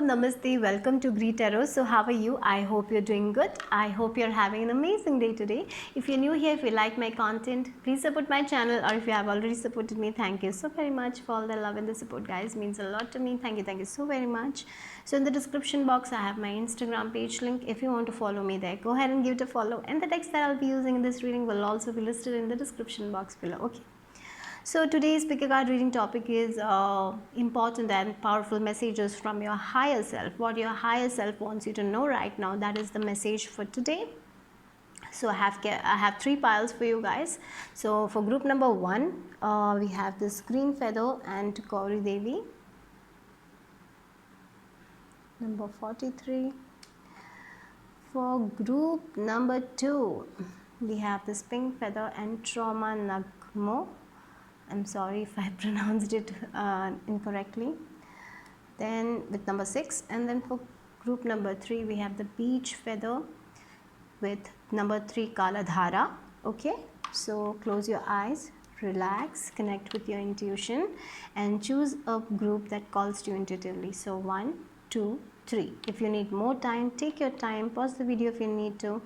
namaste, welcome to greetarot. So how are you? I hope you're doing good. I hope you're having an amazing day today. If you're new here, if you like my content, please support my channel, or if you have already supported me, thank you so very much for all the love and the support, guys. It means a lot to me. Thank you so very much. So in the description box, I have my Instagram page link. If you want to follow me there, go ahead and give it a follow. And the text that I'll be using in this reading will also be listed in the description box below. Okay. So today's pick a card reading topic is important and powerful messages from your higher self. What your higher self wants you to know right now, that is the message for today. So I have three piles for you guys. So for group number 1, we have this green feather and Gauri Devi. Number 43. For group number 2, we have this pink feather and Trauma Nagmo. I'm sorry if I pronounced it incorrectly. Then with number 6, and then for group number 3, we have the beach feather with number 3 Kala Dhara. Okay, so close your eyes, relax, connect with your intuition, and choose a group that calls to you intuitively. So 1, 2, 3. If you need more time, take your time, pause the video if you need to.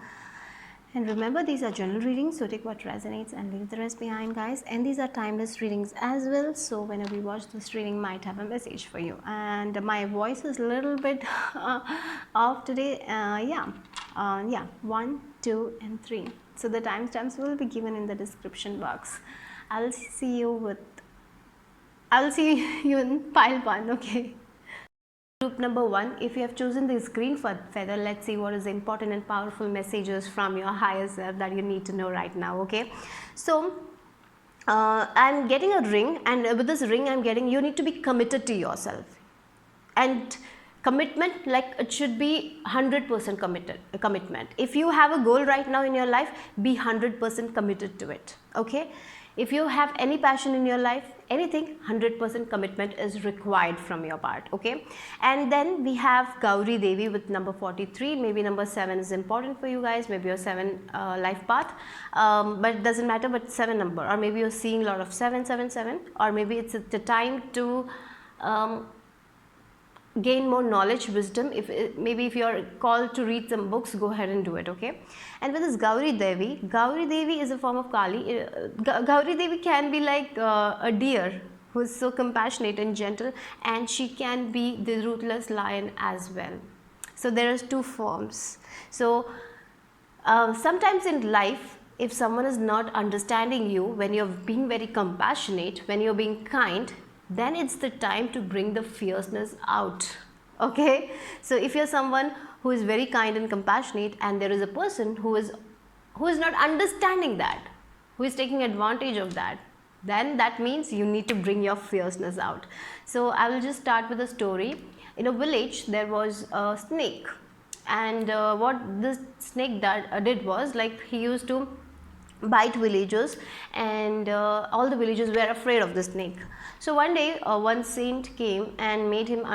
And remember, these are general readings, so take what resonates and leave the rest behind, guys. And these are timeless readings as well, so whenever you watch this reading, might have a message for you. And my voice is a little bit off today. 1, 2, and 3. So the timestamps will be given in the description box. I'll see you in pile 1. Okay. Group number 1, if you have chosen this green feather, let's see what is the important and powerful messages from your higher self that you need to know right now. Okay, so I'm getting a ring, and with this ring I'm getting you need to be committed to yourself, and commitment, like it should be 100% commitment. If you have a goal right now in your life, be 100% committed to it. Okay, if you have any passion in your life, anything, 100% commitment is required from your part. Okay, and then we have Gauri Devi with number 43. Maybe number 7 is important for you guys, maybe your 7 life path, but it doesn't matter, but 7 number, or maybe you're seeing a lot of 777, or maybe it's the time to gain more knowledge, wisdom. Maybe if you're called to read some books, go ahead and do it. Okay, and with this Gauri Devi is a form of Kali. Gauri Devi can be like a deer who is so compassionate and gentle, and she can be the ruthless lion as well. So there are 2 forms. So sometimes in life, if someone is not understanding you, when you're being very compassionate, when you're being kind, then it's the time to bring the fierceness out. Okay, so if you're someone who is very kind and compassionate, and there is a person who is not understanding that, who is taking advantage of that, then that means you need to bring your fierceness out. So I will just start with a story. In a village there was a snake, and what this snake did was, like, he used to bite villagers, and all the villagers were afraid of the snake. So one day one saint came and made him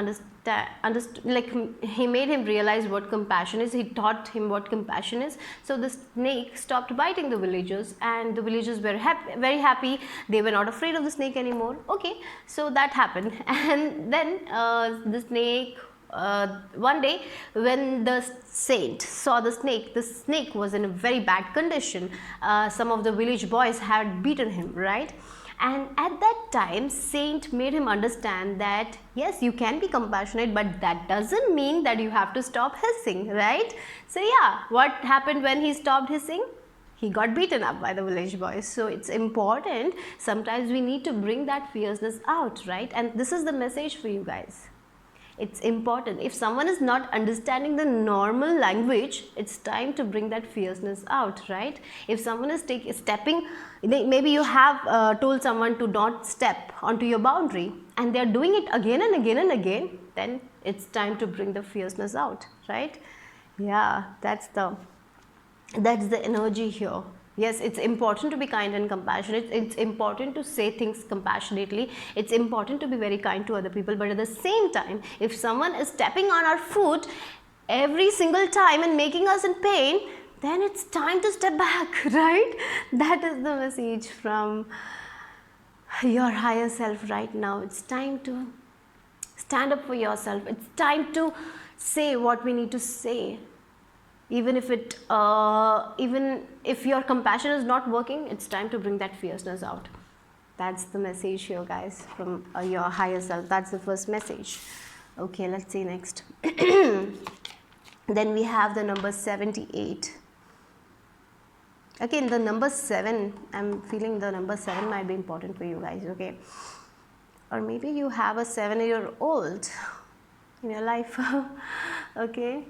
he made him realize what compassion is. He taught him what compassion is. So the snake stopped biting the villagers, and the villagers were very happy. They were not afraid of the snake anymore. Okay, so that happened. And then the snake, one day when the saint saw the snake was in a very bad condition. Some of the village boys had beaten him, right? And at that time, saint made him understand that yes, you can be compassionate, but that doesn't mean that you have to stop hissing, right? So yeah, what happened when he stopped hissing? He got beaten up by the village boys. So it's important, sometimes we need to bring that fierceness out, right? And this is the message for you guys. It's important. If someone is not understanding the normal language, it's time to bring that fierceness out, right? If someone is stepping, maybe you have told someone to not step onto your boundary, and they're doing it again and again and again, then it's time to bring the fierceness out, right? Yeah, that's the energy here. Yes, it's important to be kind and compassionate. It's important to say things compassionately. It's important to be very kind to other people. But at the same time, if someone is stepping on our foot every single time and making us in pain, then it's time to step back, right? That is the message from your higher self right now. It's time to Stand up for yourself. It's time to say what we need to say. Even if your compassion is not working, it's time to bring that fierceness out. That's the message here, guys, from your higher self. That's the first message. Okay, let's see next. Then we have the number 78. Again, the number 7, I'm feeling the number 7 might be important for you guys, okay? Or maybe you have a 7-year-old in your life, okay?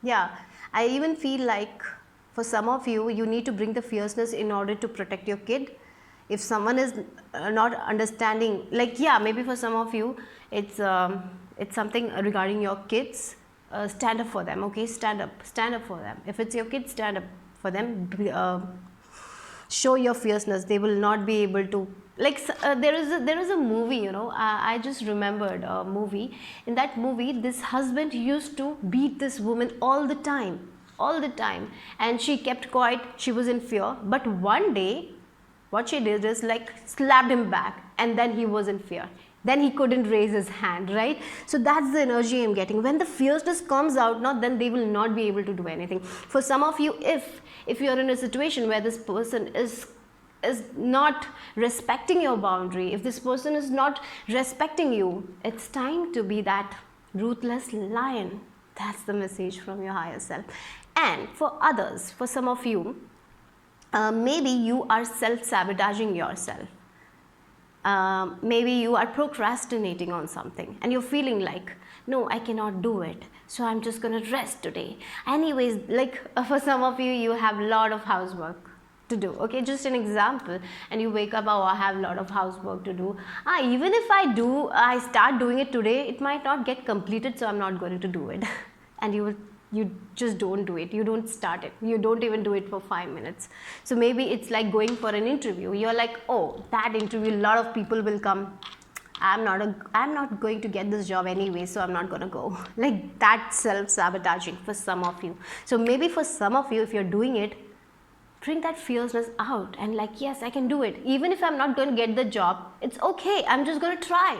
Yeah, I even feel like for some of you, you need to bring the fierceness in order to protect your kid. If someone is not understanding, like, yeah, maybe for some of you, it's something regarding your kids. Stand up for them, okay? Stand up for them. If it's your kids, stand up for them. Show your fierceness. They will not be able to, like, there is a movie, you know, I just remembered a movie. In that movie, this husband used to beat this woman all the time, and she kept quiet. She was in fear, but one day what she did is like slapped him back, and then he was in fear. Then he couldn't raise his hand, right? So that's the energy I'm getting. When the fierceness comes out, now then they will not be able to do anything. For some of you, if you're in a situation where this person is not respecting your boundary, if this person is not respecting you, it's time to be that ruthless lion. That's the message from your higher self. And for others, for some of you, maybe you are self-sabotaging yourself. Maybe you are procrastinating on something and you're feeling like, no, I cannot do it, so I'm just gonna rest today. Anyways, like, for some of you, you have a lot of housework to do, okay? Just an example, and you wake up, oh, I have a lot of housework to do. Even if I start doing it today, it might not get completed, so I'm not going to do it. And you just don't do it. You don't start it. You don't even do it for 5 minutes. So maybe it's like going for an interview. You're like, oh, that interview, a lot of people will come. I'm not going to get this job anyway, so I'm not going to go. Like, that's self-sabotaging for some of you. So maybe for some of you, if you're doing it, bring that fierceness out and like, yes, I can do it. Even if I'm not going to get the job, it's okay. I'm just going to try.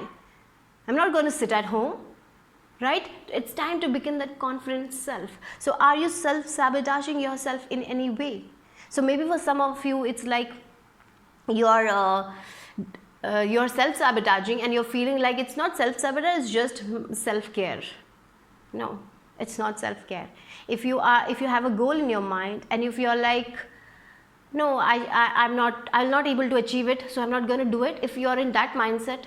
I'm not going to sit at home. Right? It's time to begin that confident self. So are you self-sabotaging yourself in any way? So maybe for some of you, it's like you're self-sabotaging and you're feeling like it's not self-sabotage, it's just self-care. No, it's not self-care. If you have a goal in your mind and if you're like, no, I'm not able to achieve it, so I'm not going to do it. If you're in that mindset,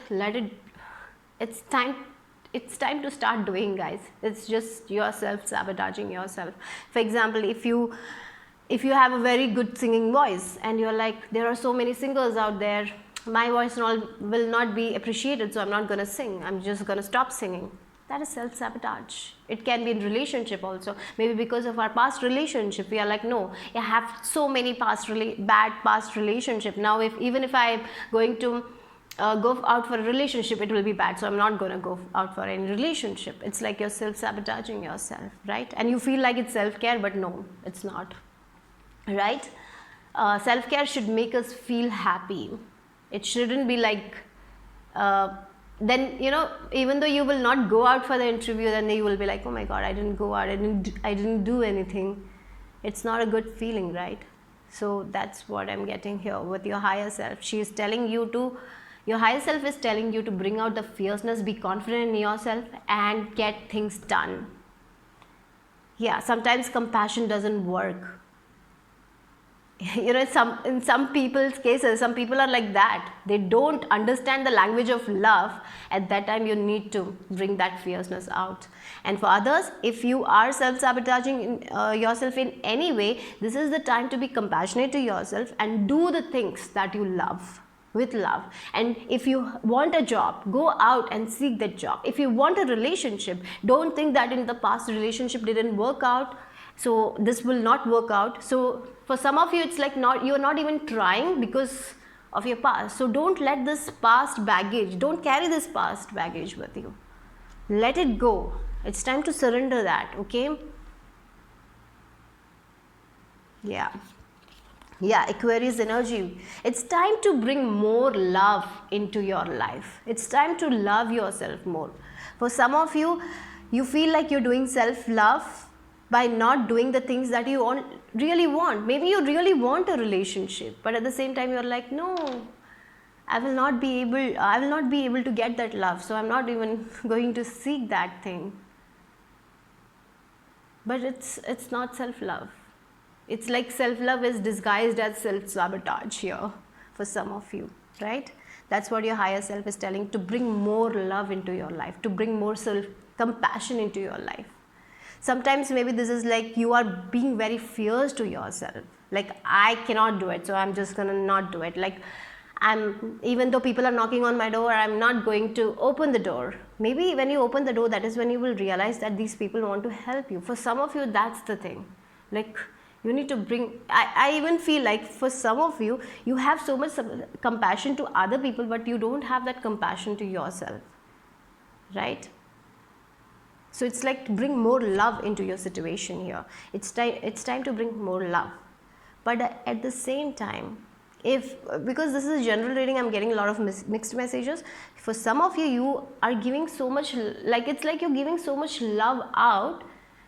it's time to start doing, guys. It's just yourself sabotaging yourself. For example, if you have a very good singing voice and you're like, there are so many singers out there, my voice will not be appreciated, so I'm not going to sing. I'm just going to stop singing. That is self-sabotage. It can be in relationship also. Maybe because of our past relationship, we are like, no, I have so many bad past relationship. Now, even if I'm going to go out for a relationship, it will be bad, so I'm not going to go out for any relationship. It's like you're self-sabotaging yourself, right? And you feel like it's self-care, but no, it's not, right? Self-care should make us feel happy. It shouldn't be like, then, you know, even though you will not go out for the interview, then you will be like, oh my God, I didn't go out, I didn't do anything. It's not a good feeling, right? So that's what I'm getting here with your higher self. She is telling you to, your higher self is telling you to bring out the fierceness, be confident in yourself and get things done. Yeah, sometimes compassion doesn't work. You know, in some people's cases, some people are like that. They don't understand the language of love. At that time, you need to bring that fierceness out. And for others, if you are self-sabotaging yourself in any way, this is the time to be compassionate to yourself and do the things that you love with love. And if you want a job, go out and seek that job. If you want a relationship, don't think that in the past relationship didn't work out, so this will not work out. So for some of you, it's like you're not even trying because of your past. So don't let this past baggage, don't carry this past baggage with you. Let it go. It's time to surrender that, okay? Yeah. Yeah, Aquarius energy, it's time to bring more love into your life. It's time to love yourself more. For some of you, you feel like you're doing self love by not doing the things that you really want. Maybe you really want a relationship, but at the same time you're like, no, I will not be able to get that love, so I'm not even going to seek that thing. But it's not self love. It's like self-love is disguised as self-sabotage here for some of you, right? That's what your higher self is telling, to bring more love into your life, to bring more self-compassion into your life. Sometimes maybe this is like you are being very fierce to yourself. Like, I cannot do it, so I'm just gonna not do it. Like, even though people are knocking on my door, I'm not going to open the door. Maybe when you open the door, that is when you will realize that these people want to help you. For some of you, that's the thing. Like, you need to bring, I even feel like for some of you, you have so much compassion to other people, but you don't have that compassion to yourself, right? So it's like to bring more love into your situation here. It's time to bring more love. But at the same time, because this is a general reading, I'm getting a lot of mixed messages. For some of you, you are giving so much, like it's like you're giving so much love out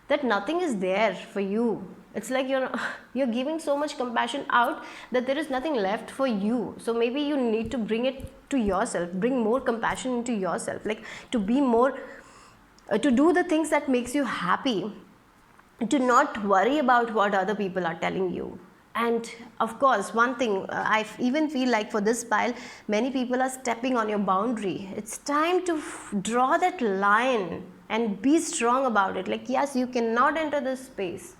that nothing is there for you. It's like you're giving so much compassion out that there is nothing left for you. So maybe you need to bring it to yourself, bring more compassion into yourself, like to be more, to do the things that makes you happy, to not worry about what other people are telling you. And of course, one thing, I even feel like for this pile, many people are stepping on your boundary. It's time to draw that line and be strong about it. Like, yes, you cannot enter this space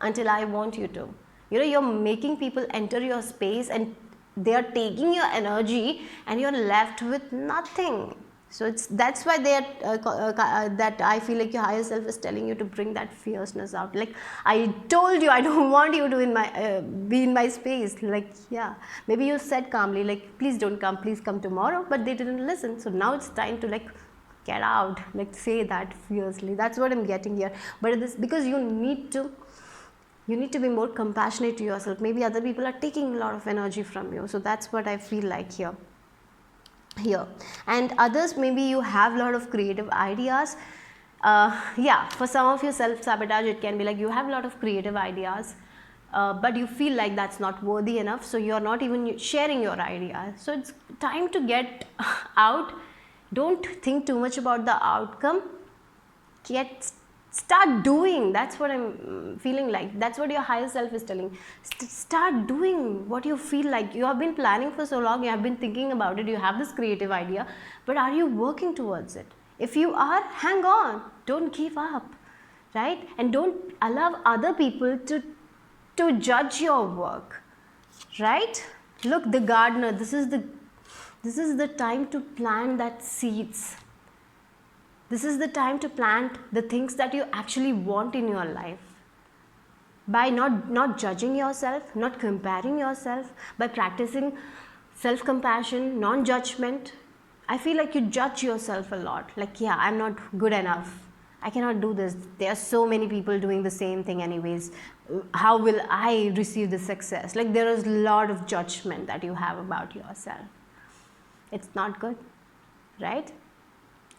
until I want you to. You're making people enter your space and they are taking your energy and you're left with nothing. So that's why they are that I feel like your higher self is telling you to bring that fierceness out. Like, I told you, I don't want you to be in my space. Like, yeah, maybe you said calmly, like, please don't come, please come tomorrow, but they didn't listen. So now it's time to like get out, like say that fiercely. That's what I'm getting here. But because you need to be more compassionate to yourself. Maybe other people are taking a lot of energy from you. So that's what I feel like here. And others, maybe you have a lot of creative ideas. Yeah, for some of you, self-sabotage, it can be like you have a lot of creative ideas, but you feel like that's not worthy enough, so you're not even sharing your ideas. So it's time to get out. Don't think too much about the outcome. Start doing. That's what I'm feeling like. That's what your higher self is telling. Start doing what you feel like. You have been planning for so long, you have been thinking about it, you have this creative idea, but are you working towards it? If you are, hang on, don't give up, right? And don't allow other people to judge your work, right? Look, the gardener, this is the time to plant that seeds. This is the time to plant the things that you actually want in your life. By not judging yourself, not comparing yourself, by practicing self-compassion, non-judgment. I feel like you judge yourself a lot. Like, yeah, I'm not good enough. I cannot do this. There are so many people doing the same thing anyways. How will I receive the success? Like, there is a lot of judgment that you have about yourself. It's not good, right?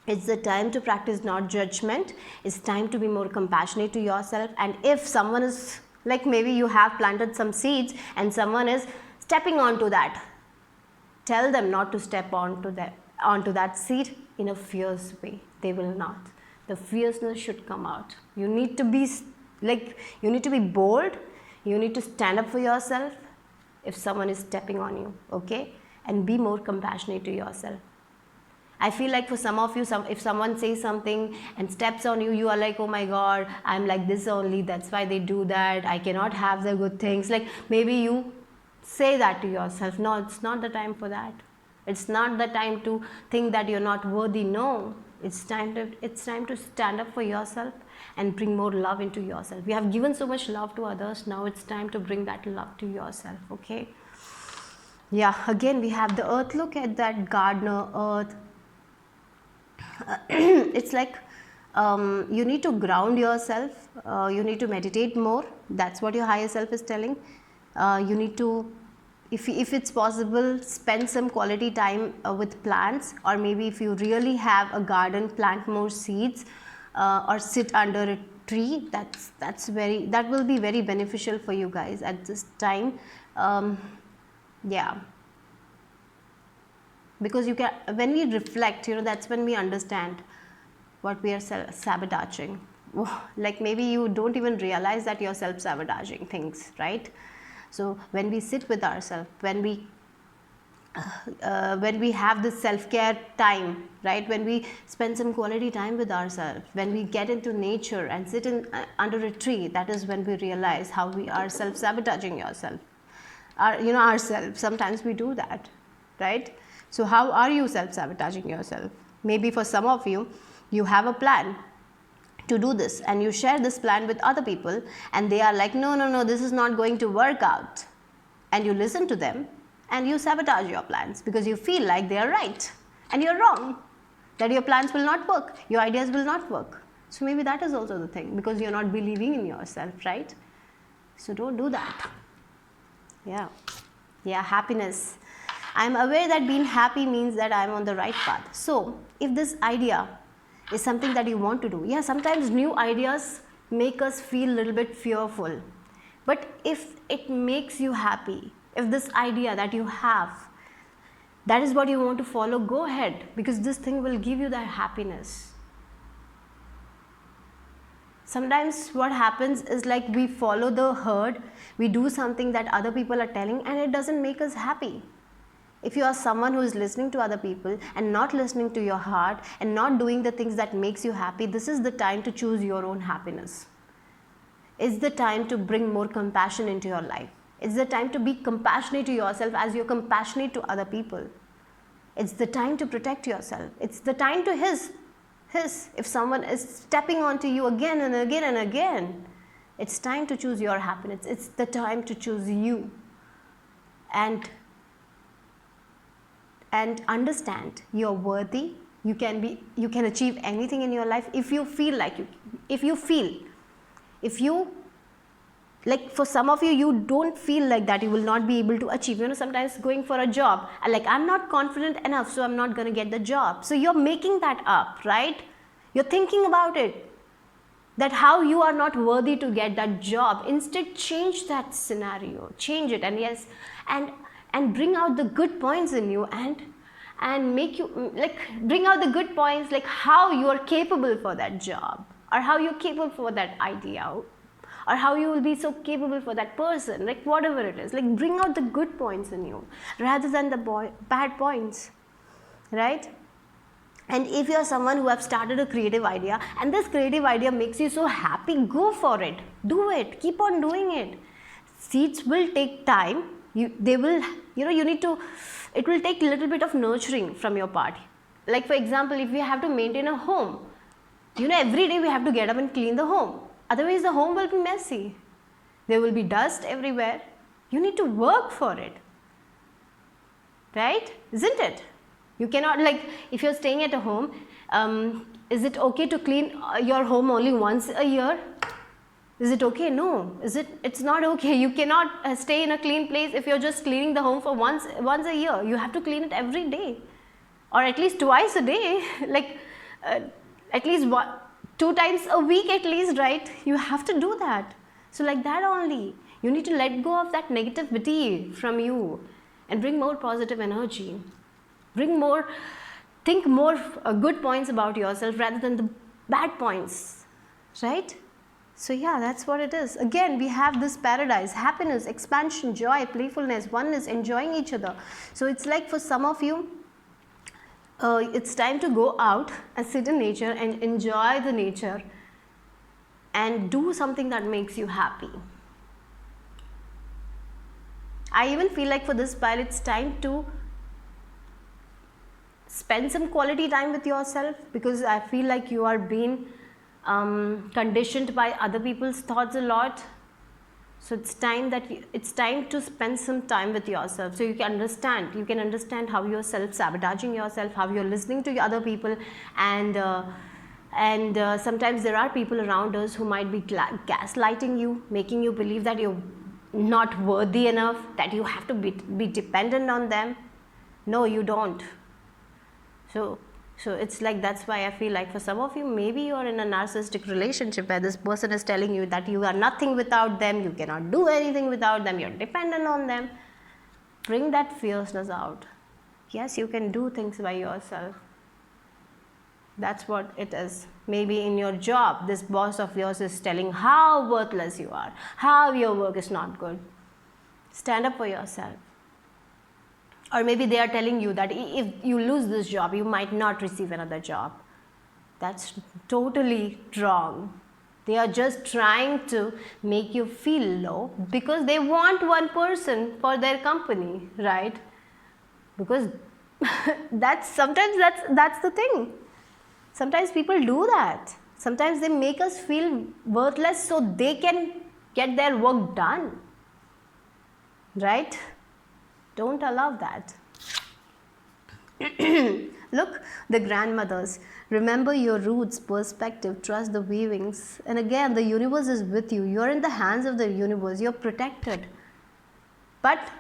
It's the time to practice not judgment. It's time to be more compassionate to yourself. And if someone is, like maybe you have planted some seeds and someone is stepping onto that, tell them not to step onto that seed in a fierce way. They will not. The fierceness should come out. You need to be bold. You need to stand up for yourself if someone is stepping on you, okay? And be more compassionate to yourself. I feel like for some of you, if someone says something and steps on you, you are like, oh my God, I'm like this only, that's why they do that, I cannot have the good things. Like, maybe you say that to yourself. No, it's not the time for that. It's not the time to think that you're not worthy. No, it's time to stand up for yourself and bring more love into yourself. We have given so much love to others. Now it's time to bring that love to yourself, okay? Yeah, again, we have the earth. Look at that gardener, earth. It's like you need to ground yourself, you need to meditate more. That's what your higher self is telling. You need to, if it's possible, spend some quality time with plants, or maybe if you really have a garden, plant more seeds, or sit under a tree. That will be very beneficial for you guys at this time. Yeah, because you can, when we reflect, that's when we understand what we are sabotaging. Like maybe you don't even realize that you're self-sabotaging things, right? So when we sit with ourselves, when we have this self-care time, right, when we spend some quality time with ourselves, when we get into nature and sit under a tree, that is when we realize how we are self-sabotaging ourselves. Sometimes we do that, right? So how are you self-sabotaging yourself? Maybe for some of you, you have a plan to do this and you share this plan with other people, and they are like, no, this is not going to work out, and you listen to them and you sabotage your plans because you feel like they are right and you're wrong, that your plans will not work, your ideas will not work. So maybe that is also the thing, because you're not believing in yourself, right? So don't do that. Yeah, happiness. I'm aware that being happy means that I'm on the right path. So if this idea is something that you want to do, sometimes new ideas make us feel a little bit fearful, but if it makes you happy, if this idea that you have, that is what you want to follow, go ahead, because this thing will give you that happiness. Sometimes what happens is, like, we follow the herd, we do something that other people are telling, and it doesn't make us happy. If you are someone who is listening to other people and not listening to your heart and not doing the things that makes you happy, this is the time to choose your own happiness. It's the time to bring more compassion into your life. It's the time to be compassionate to yourself as you're compassionate to other people. It's the time to protect yourself. It's the time to hiss. If someone is stepping onto you again and again and again, it's time to choose your happiness. It's the time to choose you. And understand you're worthy. You can achieve anything in your life if you feel like like, for some of you, you don't feel like that you will not be able to achieve. Sometimes going for a job, like, I'm not confident enough, so I'm not going to get the job. So you're making that up, right? You're thinking about it, that how you are not worthy to get that job. Instead, change that scenario, change it, and bring out the good points in you, and make you, like, bring out the good points, like how you are capable for that job, or how you're capable for that idea, or how you will be so capable for that person, like whatever it is. Like, bring out the good points in you rather than the bad points, right? And if you are someone who have started a creative idea and this creative idea makes you so happy, go for it, do it, keep on doing it. Seeds will take time. It will take a little bit of nurturing from your part. Like, for example, if we have to maintain a home, every day we have to get up and clean the home. Otherwise, the home will be messy. There will be dust everywhere. You need to work for it, right? Isn't it? You cannot, like, if you're staying at a home, is it okay to clean your home only once a year? Is it okay? No. It's not okay. You cannot stay in a clean place if you're just cleaning the home for once a year. You have to clean it every day, or at least twice a day, like at least 2 times a week at least, right? You have to do that. So like that only. You need to let go of that negativity from you and bring more positive energy. Think more good points about yourself rather than the bad points, right? So yeah, that's what it is. Again, we have this paradise, happiness, expansion, joy, playfulness, oneness, enjoying each other. So it's like, for some of you, it's time to go out and sit in nature and enjoy the nature and do something that makes you happy. I even feel like for this pile, it's time to spend some quality time with yourself, because I feel like you are being conditioned by other people's thoughts a lot. So it's time to spend some time with yourself, so you can understand how you're self-sabotaging yourself, how you're listening to other people, and sometimes there are people around us who might be gaslighting you, making you believe that you're not worthy enough, that you have to be dependent on them. No, you don't. So it's like, that's why I feel like for some of you, maybe you're in a narcissistic relationship where this person is telling you that you are nothing without them, you cannot do anything without them, you're dependent on them. Bring that fierceness out. Yes, you can do things by yourself. That's what it is. Maybe in your job, this boss of yours is telling how worthless you are, how your work is not good. Stand up for yourself. Or maybe they are telling you that if you lose this job, you might not receive another job. That's totally wrong. They are just trying to make you feel low because they want one person for their company, right? Because that's the thing. Sometimes people do that. Sometimes they make us feel worthless so they can get their work done, right? Don't allow that. Look, the grandmothers. Remember your roots, perspective, trust the weavings. And again, the universe is with you. You're in the hands of the universe. You're protected. But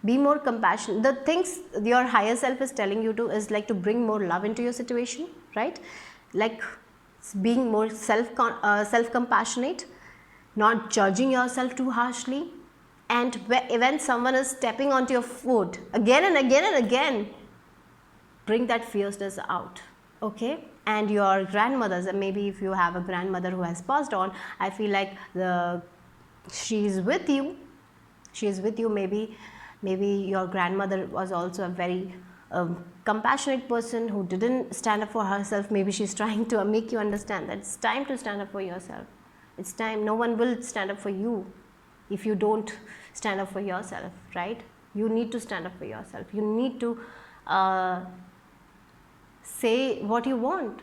be more compassionate. The things your higher self is telling you to is like to bring more love into your situation, right? Like being more self-compassionate, not judging yourself too harshly. And when someone is stepping onto your foot again and again and again, bring that fierceness out, okay? And your grandmothers, and maybe if you have a grandmother who has passed on, I feel like she is with you. She is with you. Maybe your grandmother was also a very compassionate person who didn't stand up for herself. Maybe she's trying to make you understand that it's time to stand up for yourself. It's time. No one will stand up for you if you don't stand up for yourself, right? You need to stand up for yourself. You need to say what you want.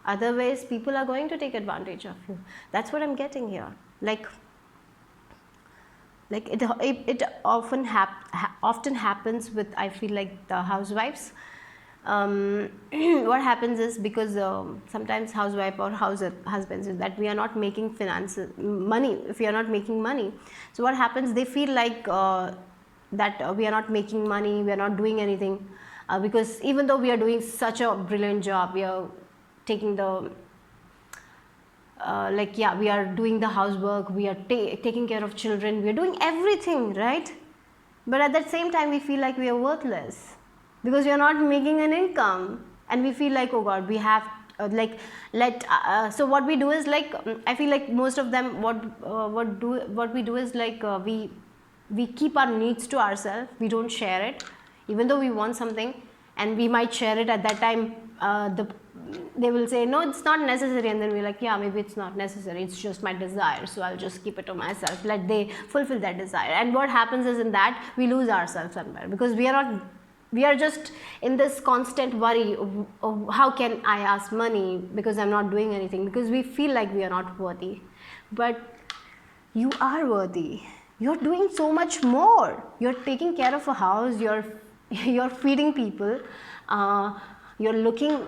Otherwise, people are going to take advantage of you. That's what I'm getting here. Like it often happens with, I feel like, the housewives. What happens is, because sometimes housewife or husbands is that we are not making money. If we are not making money, so what happens, they feel like that we are not making money, we are not doing anything, because even though we are doing such a brilliant job, we are taking the we are doing the housework, we are taking care of children, we are doing everything, right? But at that same time, we feel like we are worthless because we are not making an income, and we feel like, oh God, we have so what we do is like, I feel like most of them, what we do is like, we keep our needs to ourselves. We don't share it, even though we want something, and we might share it at that time. They will say, no, it's not necessary, and then we're like, yeah, maybe it's not necessary, it's just my desire, so I'll just keep it to myself. Let they fulfill that desire. And what happens is, in that we lose ourselves somewhere, because we are just in this constant worry of how can I ask money because I'm not doing anything, because we feel like we are not worthy. But you are worthy. You're doing so much more. You're taking care of a house, you're feeding people, you're looking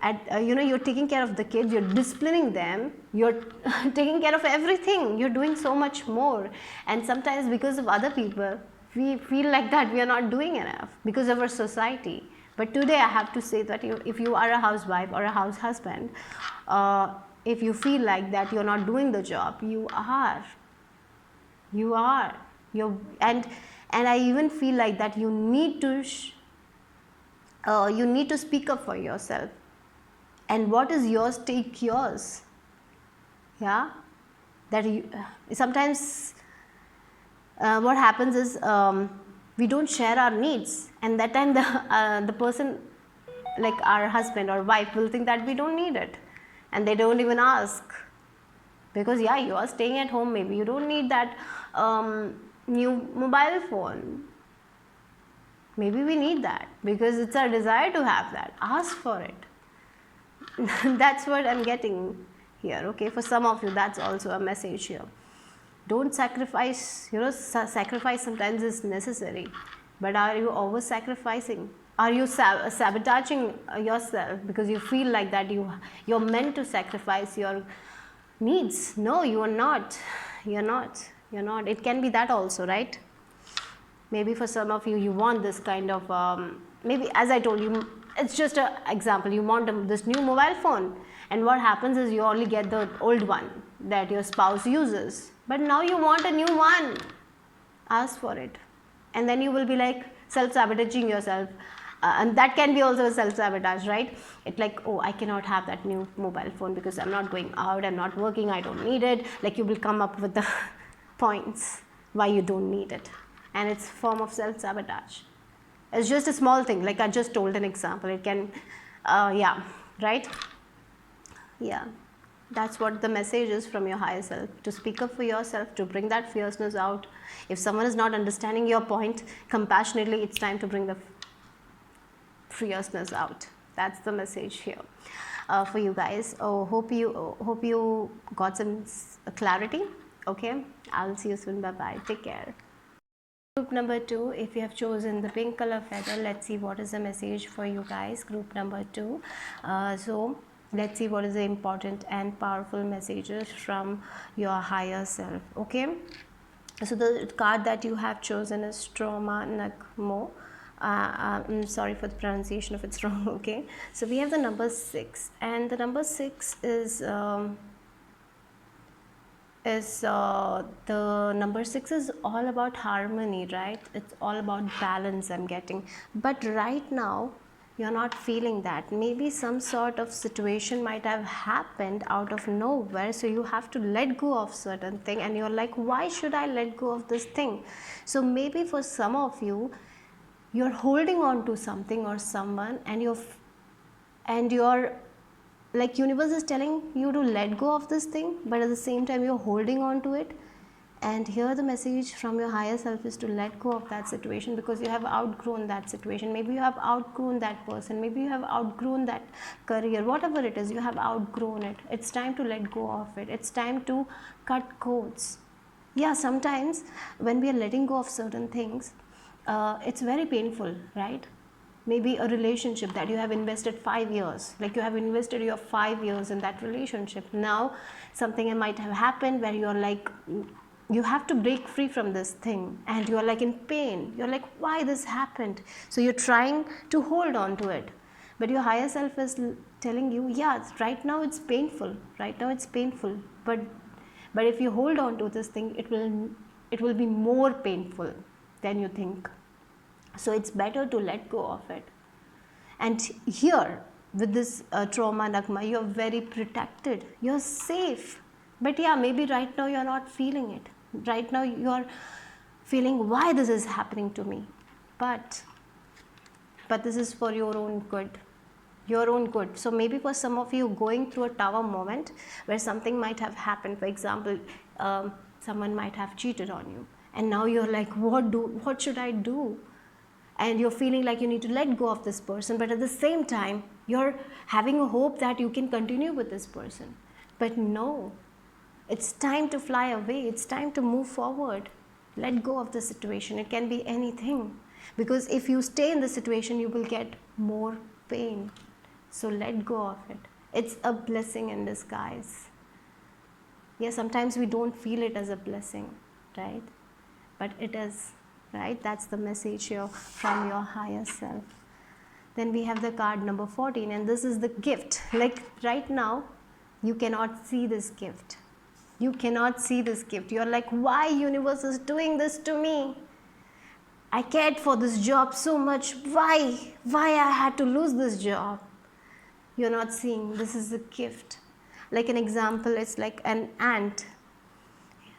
you're taking care of the kids, you're disciplining them, you're taking care of everything. You're doing so much more. And sometimes, because of other people, we feel like that we are not doing enough because of our society. But today I have to say that if you are a housewife or a house husband, if you feel like that you're not doing the job, you are. And I even feel like that you need to speak up for yourself. And what is yours, take yours. Yeah, that sometimes what happens is, we don't share our needs, and that time the person, like our husband or wife, will think that we don't need it, and they don't even ask, because yeah, you are staying at home, maybe you don't need that new mobile phone. Maybe we need that because it's our desire to have that. Ask for it. That's what I'm getting here. Okay, for some of you, that's also a message here. Don't sacrifice. Sacrifice sometimes is necessary, but are you over sacrificing? Are you sabotaging yourself because you feel like that you're meant to sacrifice your needs? No, you are not. You're not. you're not. It can be that also, right? Maybe for some of you, you want this kind of, maybe as I told you, it's just an example. You want this new mobile phone, and what happens is you only get the old one that your spouse uses. But now you want a new one. Ask for it. And then you will be like self-sabotaging yourself. And that can be also a self-sabotage, right? It's like, oh, I cannot have that new mobile phone because I'm not going out, I'm not working, I don't need it. Like you will come up with the points why you don't need it. And it's a form of self-sabotage. It's just a small thing, like I just told an example. It can, yeah, right? Yeah, that's what the message is from your higher self. To speak up for yourself, to bring that fierceness out. If someone is not understanding your point compassionately, it's time to bring the fierceness out. That's the message here for you guys. Oh, hope you got some clarity. Okay, I'll see you soon. Bye bye. Take care. Group number 2, if you have chosen the pink color feather, let's see what is the message for you guys. Group number 2. So let's see what is the important and powerful messages from your higher self. Okay, so the card that you have chosen is Shamanic. I'm sorry for the pronunciation if it's wrong. Okay, so we have the number 6, and the number 6 is the number 6 is all about harmony, right? It's all about balance, I'm getting. But right now you're not feeling that. Maybe some sort of situation might have happened out of nowhere, so you have to let go of certain thing, and you're like, why should I let go of this thing? So maybe for some of you, you're holding on to something or someone, and you're like, universe is telling you to let go of this thing, but at the same time you're holding on to it. And here the message from your higher self is to let go of that situation, because you have outgrown that situation. Maybe you have outgrown that person, maybe you have outgrown that career, whatever it is, you have outgrown it. It's time to let go of it. It's time to cut cords. Yeah, sometimes when we are letting go of certain things, it's very painful, right? Maybe a relationship that you have invested 5 years, like you have invested your 5 years in that relationship. Now something might have happened where you're like, you have to break free from this thing, and you're like in pain. You're like, why this happened? So you're trying to hold on to it, but your higher self is telling you, yeah, right now it's painful, but if you hold on to this thing, it will be more painful than you think. So it's better to let go of it. And here with this trauma nagma, you're very protected, you're safe. But yeah, maybe right now you're not feeling it. Right now you're feeling, why this is happening to me? But this is for your own good. So maybe for some of you, going through a tower moment where something might have happened. For example, someone might have cheated on you, and now you're like, what should I do? And you're feeling like you need to let go of this person, but at the same time you're having a hope that you can continue with this person. But no, it's time to fly away. It's time to move forward. Let go of the situation. It can be anything, because if you stay in the situation, you will get more pain. So let go of it. It's a blessing in disguise. Yeah, sometimes we don't feel it as a blessing, right? But it is. Right? That's the message here from your higher self. Then we have the card number 14, and this is the gift. Like right now, you cannot see this gift. You cannot see this gift. You're like, why universe is doing this to me? I cared for this job so much. Why I had to lose this job? You're not seeing this is a gift. Like an example, it's like an ant.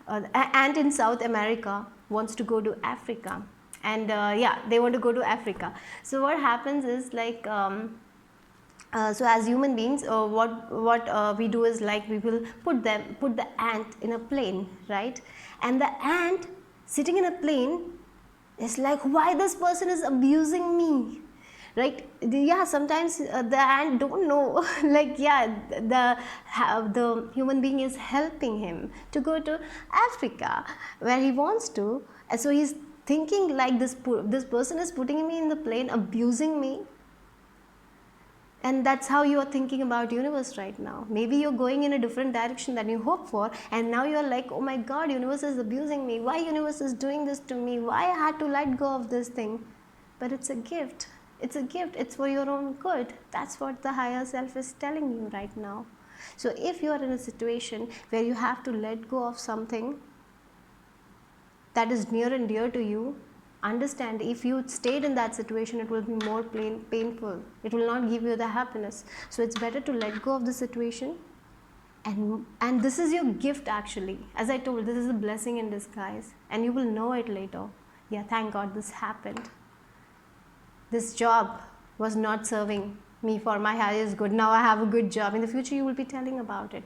An ant in South America wants to go to Africa, and yeah, they want to go to Africa. So what happens is like, so as human beings, what we do is like, we will put the ant in a plane, right? And the ant sitting in a plane is like, why this person is abusing me? Right? Yeah, sometimes the ant don't know. Like, yeah, the human being is helping him to go to Africa where he wants to, and so he's thinking like, this person is putting me in the plane, abusing me. And that's how you are thinking about universe right now. Maybe you're going in a different direction than you hope for, and now you're like, oh my god, universe is abusing me. Why universe is doing this to me? Why I had to let go of this thing? But it's a gift. It's a gift. It's for your own good. That's what the higher self is telling you right now. So if you are in a situation where you have to let go of something that is near and dear to you, understand, if you stayed in that situation, it will be more painful. It will not give you the happiness. So it's better to let go of the situation, and this is your gift actually. As I told, this is a blessing in disguise, and you will know it later. Yeah, thank God this happened. This job was not serving me for my highest good. Now I have a good job. In the future you will be telling about it.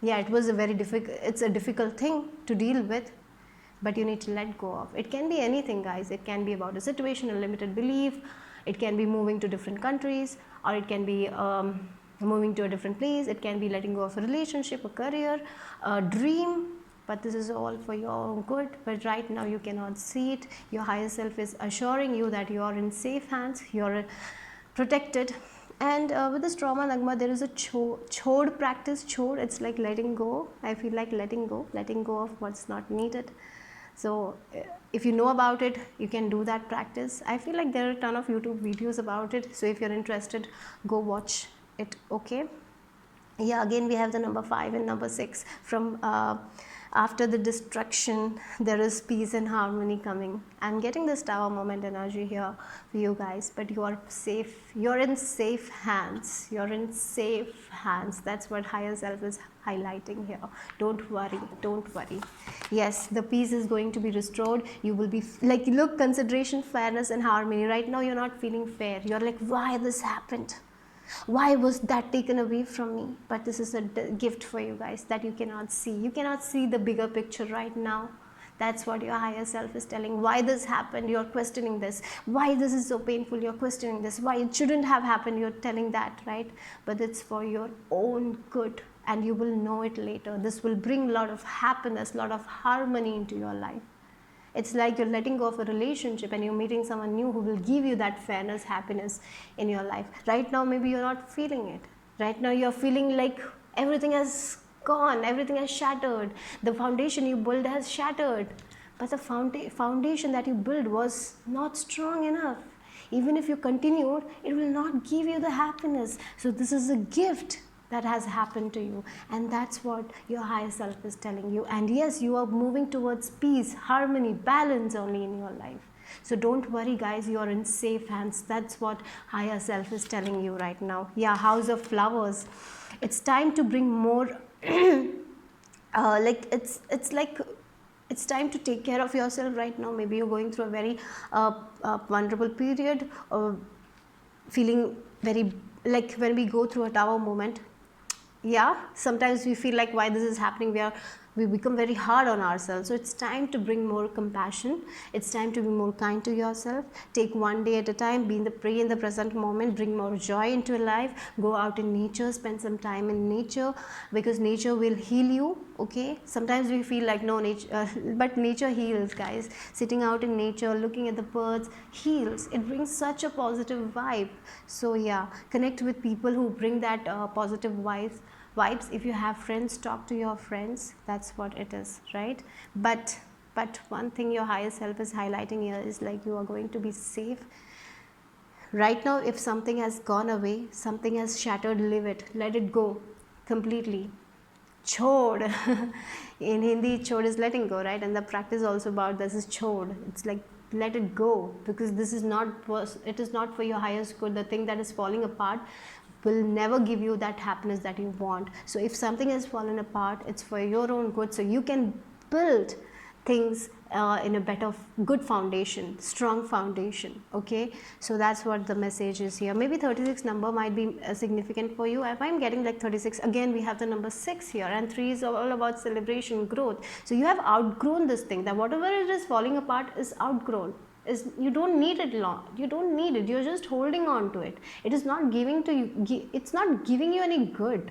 Yeah, it was a very difficult thing to deal with, but you need to let go of. It can be anything, guys. It can be about a situation, a limited belief. It can be moving to different countries, or it can be moving to a different place. It can be letting go of a relationship, a career, a dream. But this is all for your own good. But right now you cannot see it. Your higher self is assuring you that you are in safe hands. You are protected. And with this trauma nagma, there is a chod practice. Chod, it's like letting go. I feel like letting go of what's not needed. So if you know about it, you can do that practice. I feel like there are a ton of YouTube videos about it. So if you're interested, go watch it. Okay. Yeah, again we have the number 5 and number 6. From after the destruction, there is peace and harmony coming. I'm getting this tower moment energy here for you guys, but you are safe. You're in safe hands. You're in safe hands. That's what higher self is highlighting here. Don't worry. Don't worry. Yes, the peace is going to be restored. You will be like, look, consideration, fairness and harmony. Right now you're not feeling fair. You're like, why this happened? Why was that taken away from me? But this is a gift for you guys that you cannot see. You cannot see the bigger picture right now. That's what your higher self is telling. Why this happened? You're questioning this. Why this is so painful? You're questioning this. Why it shouldn't have happened? You're telling that, right? But it's for your own good, and you will know it later. This will bring a lot of happiness, a lot of harmony into your life. It's like you're letting go of a relationship and you're meeting someone new who will give you that fairness, happiness in your life. Right now, maybe you're not feeling it. Right now, you're feeling like everything has gone, everything has shattered. The foundation you built has shattered. But the foundation that you built was not strong enough. Even if you continued, it will not give you the happiness. So this is a gift that has happened to you, and that's what your higher self is telling you. And yes, you are moving towards peace, harmony, balance only in your life. So don't worry, guys, you are in safe hands. That's what higher self is telling you right now. Yeah, House of Flowers. It's time to bring more it's time to take care of yourself right now. Maybe you're going through a very vulnerable period, feeling very, like when we go through a tower moment, yeah, sometimes we feel like why this is happening. We become very hard on ourselves. So it's time to bring more compassion. It's time to be more kind to yourself. Take one day at a time. Pray in the present moment. Bring more joy into your life. Go out in nature. Spend some time in nature, because nature will heal you. Okay. Sometimes we feel like no nature, but nature heals, guys. Sitting out in nature, looking at the birds heals. It brings such a positive vibe. So yeah, connect with people who bring that positive vibes. If you have friends, talk to your friends. That's what it is, right? But one thing your higher self is highlighting here is like you are going to be safe right now. If something has gone away, something has shattered, leave it, let it go completely. Chod in Hindi, chod is letting go, right? And the practice also about this is chod. It's like let it go, because this is not, it is not for your highest good. The thing that is falling apart will never give you that happiness that you want. So if something has fallen apart, it's for your own good, so you can build things in a better, good foundation, strong foundation. Okay, so that's what the message is here. Maybe 36 number might be significant for you. If I'm getting like 36, again we have the number 6 here, and 3 is all about celebration, growth. So you have outgrown this thing, that whatever it is falling apart is outgrown. You don't need it long. You don't need it. You're just holding on to it. It is not giving to you. It's not giving you any good,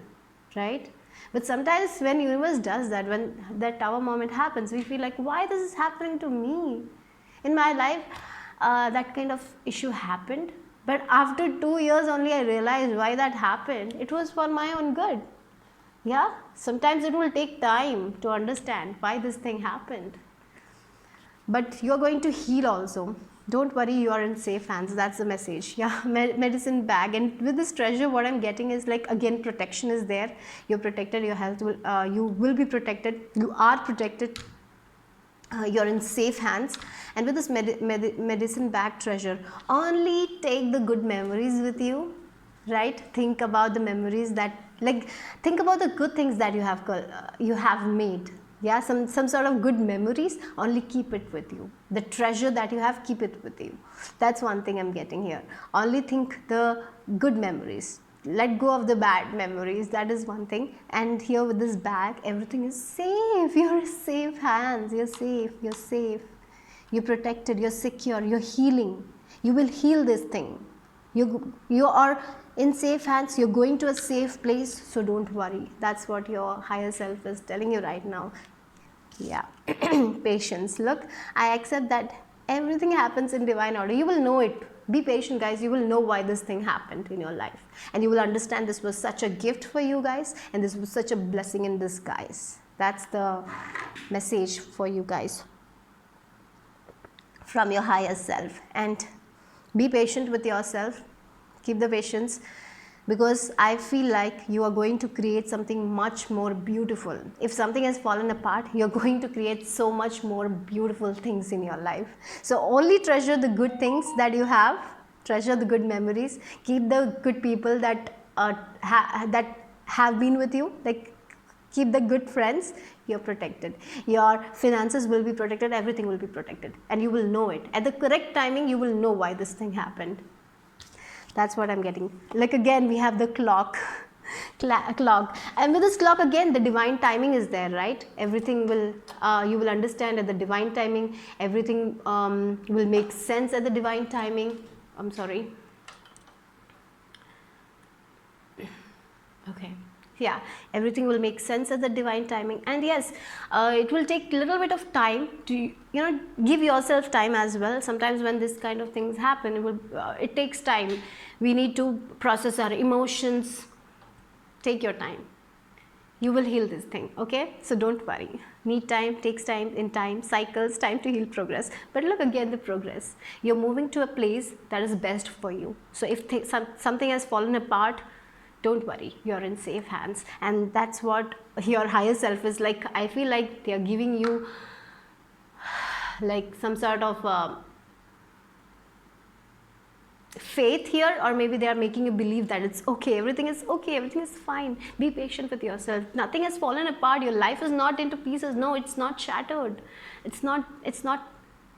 right? But sometimes when universe does that, when that tower moment happens, we feel like, why this is happening to me? In my life, that kind of issue happened, But after 2 years only I realized why that happened. It was for my own good. Yeah, sometimes it will take time to understand why this thing happened. But you're going to heal also. Don't worry, you are in safe hands. That's the message. Yeah, medicine bag. And with this treasure, what I'm getting is like, again, protection is there. You're protected. Your health will, you will be protected. You are protected. You're in safe hands. And with this medicine bag treasure, only take the good memories with you, right? Think about the memories that, like, think about the good things that you have made. Yeah, some sort of good memories, only keep it with you. The treasure that you have, keep it with you. That's one thing I'm getting here. Only think the good memories. Let go of the bad memories. That is one thing. And here with this bag, everything is safe. You're in safe hands. You're safe. You're safe. You're protected. You're secure. You're healing. You will heal this thing. You are in safe hands. You're going to a safe place, so don't worry. That's what your higher self is telling you right now. Yeah. Patience. Look, I accept that everything happens in divine order. You will know it. Be patient, guys. You will know why this thing happened in your life, and you will understand this was such a gift for you guys, and this was such a blessing in disguise. That's the message for you guys from your higher self. And be patient with yourself. Keep the patience, because I feel like you are going to create something much more beautiful. If something has fallen apart, you're going to create so much more beautiful things in your life. So only treasure the good things that you have, treasure the good memories, keep the good people that that have been with you, like keep the good friends. You're protected. Your finances will be protected, everything will be protected, and you will know it. At the correct timing, you will know why this thing happened. That's what I'm getting. Like, again, we have the clock. And with this clock, again, the divine timing is there, right? Everything will, you will understand at the divine timing. Everything will make sense at the divine timing. I'm sorry. Okay. Yeah, everything will make sense at the divine timing. And yes, it will take a little bit of time to, give yourself time as well. Sometimes when this kind of things happen, it takes time. We need to process our emotions. Take your time. You will heal this thing, okay? So don't worry. Need time, takes time, in time, cycles, time to heal, progress. But look, again, the progress. You're moving to a place that is best for you. So if something has fallen apart, don't worry, you're in safe hands. And that's what your higher self is like. I feel like they are giving you like some sort of faith here, or maybe they are making you believe that it's okay, everything is okay, everything is fine. Be patient with yourself. Nothing has fallen apart. Your life is not into pieces. No, it's not shattered. It's not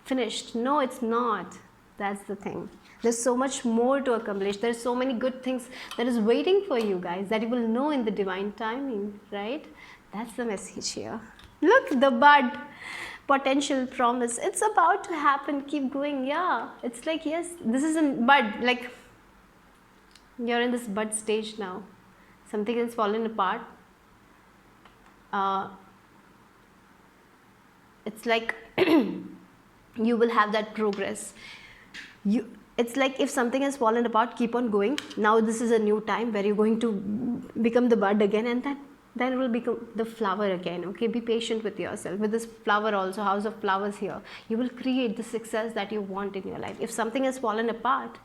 finished. No, it's not. That's the thing. There's so much more to accomplish. There's so many good things that is waiting for you guys that you will know in the divine timing, right? That's the message here. Look, the bud, potential, promise. It's about to happen. Keep going. Yeah, it's like, yes, this is a bud. Like, you're in this bud stage now. Something has fallen apart. It's like you will have that progress. It's like if something has fallen apart, keep on going. Now this is a new time where you're going to become the bud again, and then it will become the flower again. Okay, be patient with yourself. With this flower also, house of flowers here, you will create the success that you want in your life. If something has fallen apart,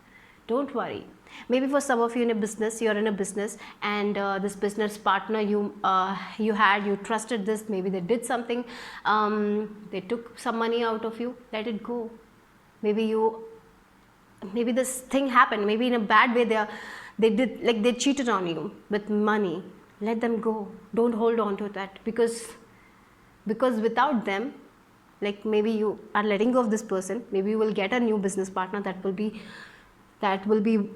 don't worry. Maybe for some of you in a business, you're in a business, and this business partner you trusted this. Maybe they did something. They took some money out of you. Let it go. Maybe this thing happened. Maybe in a bad way they cheated on you with money. Let them go. Don't hold on to that, because without them, like, maybe you are letting go of this person. Maybe you will get a new business partner that will be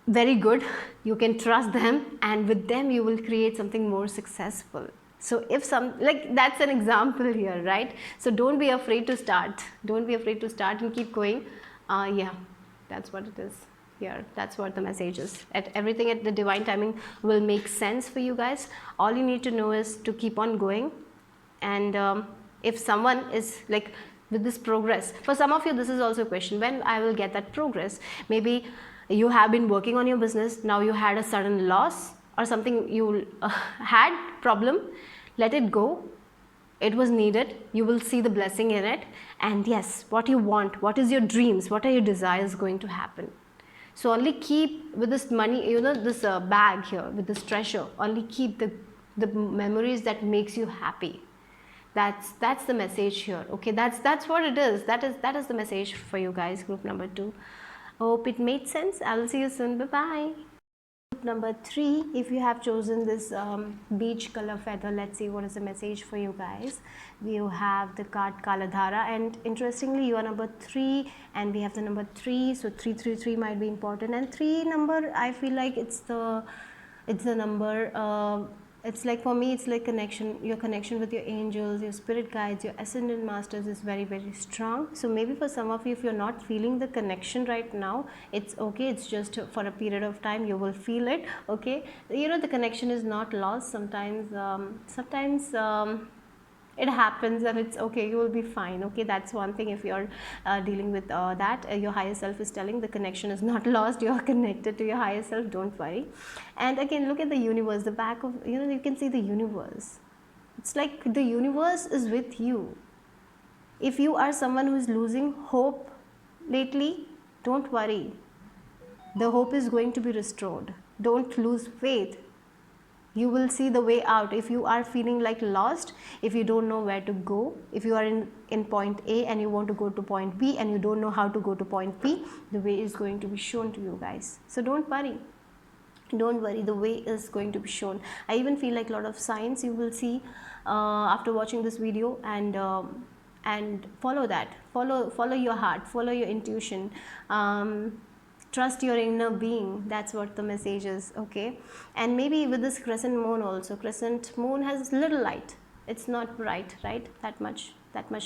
very good. You can trust them, and with them you will create something more successful. So if that's an example here, right? So don't be afraid to start. Don't be afraid to start and keep going. Yeah, that's what it is here. That's what the message is. Everything at the divine timing will make sense for you guys. All you need to know is to keep on going. And if someone is like, with this progress? For some of you, this is also a question, when I will get that progress? Maybe you have been working on your business, now you had a sudden loss or something, you had problem, let it go. It was needed. You will see the blessing in it. And yes, what you want, what is your dreams, what are your desires going to happen? So only keep with this money, you know, this bag here with this treasure, only keep the memories that makes you happy. That's the message here. Okay, that's what it is. That is the message for you guys, group number 2. Hope it made sense. I will see you soon. Bye bye. Number 3, if you have chosen this beach color feather, let's see what is the message for you guys. You have the card Kaladhara, and interestingly you are number 3 and we have the number 3, so 333 might be important. And 3 number, I feel like it's the number, it's like, for me, it's like connection, your connection with your angels, your spirit guides, your ascendant masters is very, very strong. So maybe for some of you, if you're not feeling the connection right now, it's okay, it's just for a period of time, you will feel it. Okay, you know, the connection is not lost. Sometimes it happens and it's okay, you will be fine. Okay, that's one thing. If you're dealing with that, your higher self is telling the connection is not lost, you are connected to your higher self, don't worry. And again, look at the universe, the back of, you know, you can see the universe. It's like the universe is with you. If you are someone who is losing hope lately, don't worry, the hope is going to be restored. Don't lose faith. You will see the way out. If you are feeling like lost, if you don't know where to go, if you are in point A and you want to go to point B and you don't know how to go to point B, the way is going to be shown to you guys. So don't worry. Don't worry, the way is going to be shown. I even feel like a lot of signs you will see after watching this video, and follow that. Follow your heart, follow your intuition. Trust your inner being. That's what the message is. Okay, and maybe with this crescent moon also, crescent moon has little light. It's not bright, right? That much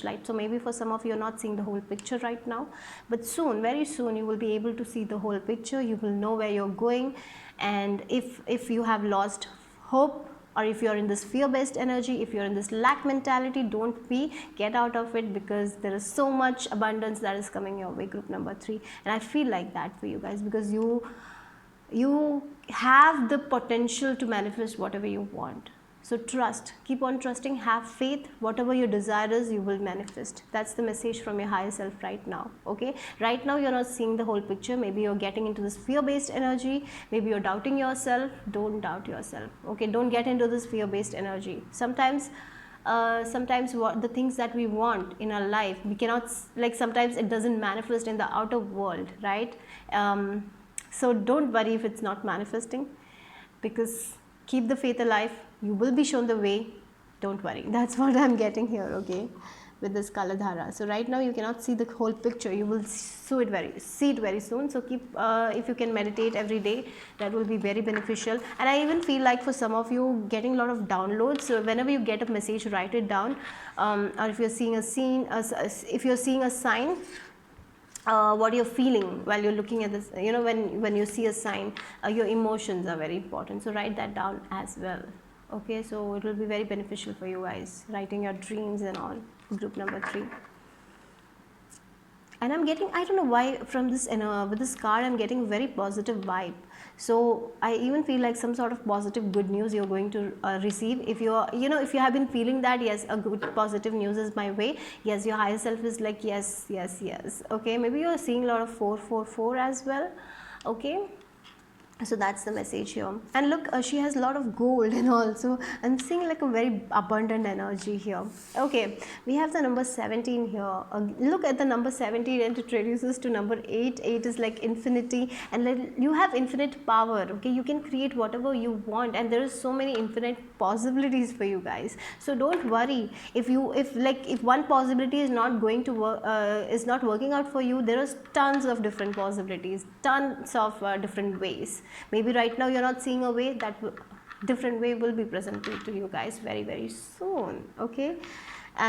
light. So maybe for some of you, are not seeing the whole picture right now, but soon, very soon, you will be able to see the whole picture. You will know where you're going. And if you have lost hope, or if you're in this fear-based energy, if you're in this lack mentality, don't be, get out of it, because there is so much abundance that is coming your way, group number 3. And I feel like that for you guys, because you have the potential to manifest whatever you want. So trust, keep on trusting, have faith. Whatever your desire is, you will manifest. That's the message from your higher self right now. Okay, right now you're not seeing the whole picture. Maybe you're getting into this fear-based energy, maybe you're doubting yourself. Don't doubt yourself. Okay, don't get into this fear-based energy. Sometimes what the things that we want in our life, we cannot, like, sometimes it doesn't manifest in the outer world, right? So don't worry if it's not manifesting, because keep the faith alive. You will be shown the way. Don't worry. That's what I'm getting here, okay, with this Kaladhara. So right now you cannot see the whole picture. You will see it very soon. So keep, if you can meditate every day, that will be very beneficial. And I even feel like for some of you, getting a lot of downloads. So whenever you get a message, write it down. Or if you're seeing a scene, if you're seeing a sign, what you're feeling while you're looking at this, you know, when you see a sign, your emotions are very important. So write that down as well. Okay, so it will be very beneficial for you guys, writing your dreams and all, group number 3. And I'm getting, I don't know why, from this, with this card, I'm getting very positive vibe. So I even feel like some sort of positive good news you're going to receive. If you're, you know, if you have been feeling that, yes, a good positive news is my way, yes, your higher self is like, yes, yes, yes. Okay, maybe you're seeing a lot of 444 as well. Okay, so that's the message here. And look, she has a lot of gold and all, so I'm seeing like a very abundant energy here. Okay, we have the number 17 here. Look at the number 17, and it introduces to number 8. 8 is like infinity, and you have infinite power. Okay, you can create whatever you want, and there is so many infinite possibilities for you guys. So don't worry if one possibility is not going to work, is not working out for you. There is tons of different possibilities, tons of different ways. Maybe right now you're not seeing a way, that different way will be presented to you guys very, very soon. Okay,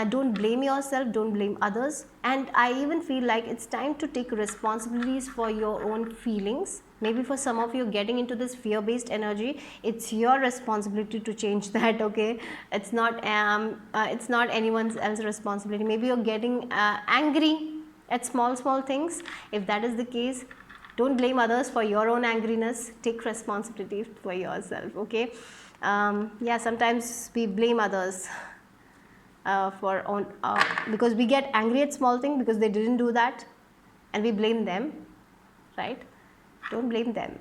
don't blame yourself, don't blame others. And I even feel like it's time to take responsibilities for your own feelings. Maybe for some of you getting into this fear-based energy, it's your responsibility to change that, okay? It's not anyone else's responsibility. Maybe you're getting angry at small things. If that is the case, don't blame others for your own angriness. Take responsibility for yourself, okay? Yeah, sometimes we blame others because we get angry at small things because they didn't do that, and we blame them, right? Don't blame them.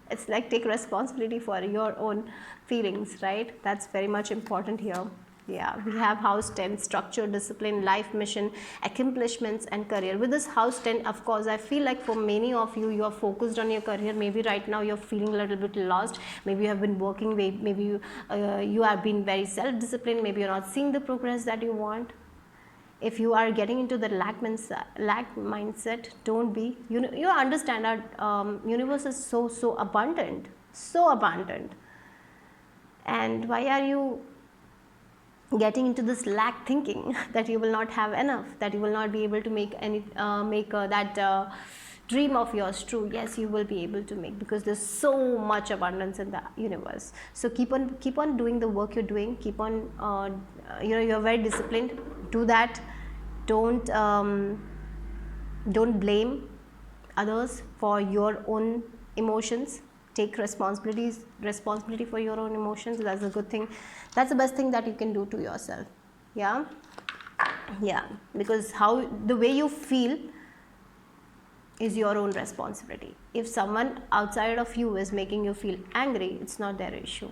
It's like take responsibility for your own feelings, right? That's very much important here. Yeah, we have house 10, structure, discipline, life mission, accomplishments and career. With this house 10, of course, I feel like for many of you, you are focused on your career. Maybe right now you're feeling a little bit lost. Maybe you have been working, maybe you have been very self-disciplined. Maybe you're not seeing the progress that you want. If you are getting into the lack mindset, don't be. You understand our universe is so abundant, and why are you getting into this lack thinking that you will not have enough, that you will not be able to make that dream of yours true? Yes, you will be able to make, because there's so much abundance in the universe. So keep on doing the work you're doing. Keep on you're very disciplined. Do that. Don't blame others for your own emotions. Take responsibility for your own emotions. That's a good thing. That's the best thing that you can do to yourself. Yeah, because the way you feel is your own responsibility. If someone outside of you is making you feel angry, it's not their issue.